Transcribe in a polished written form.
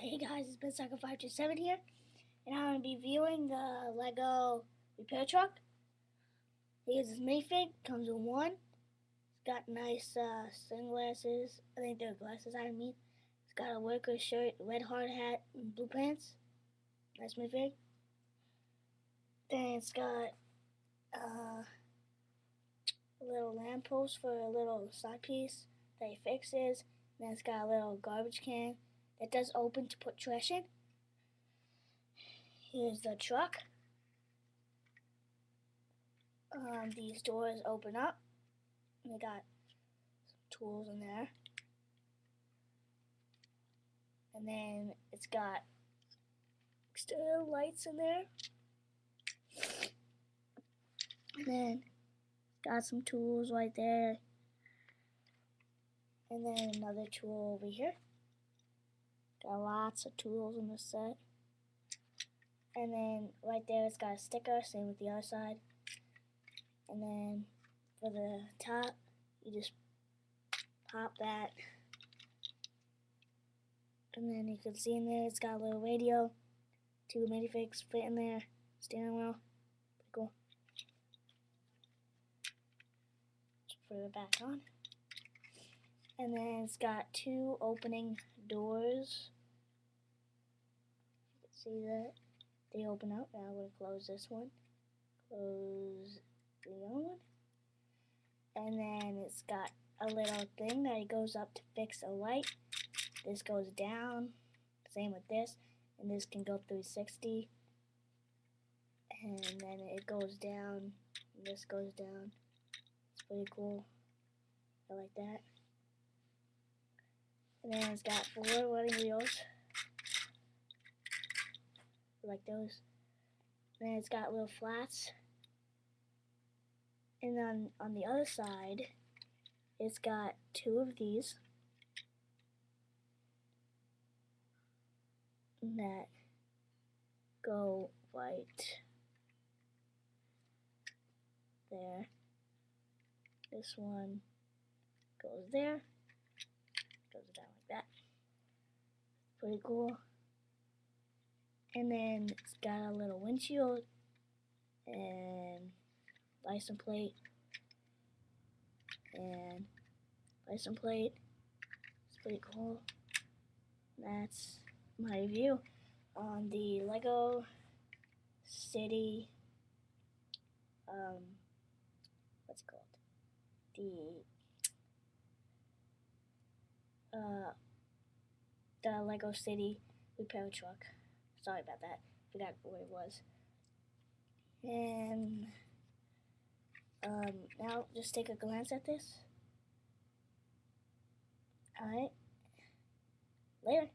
Hey guys, it's been Sucker527 here, and I'm going to be viewing the Lego repair truck. Here's his minifig, comes with one. It's got nice sunglasses, I think they're glasses I mean. It's got a worker shirt, red hard hat, and blue pants. Nice minifig. Then it's got a little lamppost for a little side piece that he fixes. Then it's got a little garbage can that does open to put trash in. Here's the truck. These doors open up. And they got some tools in there. And then it's got exterior lights in there. And then it's got some tools right there. And then another tool over here. Got lots of tools in this set. And then right there it's got a sticker, same with the other side. And then for the top, you just pop that. And then you can see in there it's got a little radio, 2 minifigs fit in there, steering wheel, pretty cool. Just put it back on. And then it's got 2 opening doors. You can see that they open up. Now I'm going to close this one, close the other one. And then it's got a little thing that goes up to fix a light. This goes down, same with this, and this can go 360. And then it goes down, and this goes down. It's pretty cool. I like that. And then it's got 4 running wheels. I like those. And then it's got little flats. And then on the other side, it's got 2 of these that go right there. This one goes there, goes down like that. Pretty cool. And then it's got a little windshield and license plate and license plate. It's pretty cool. That's my review on the Lego City, what's it called? The Lego City repair truck. Sorry about that. Forgot where it was. And now just take a glance at this. Alright. Later.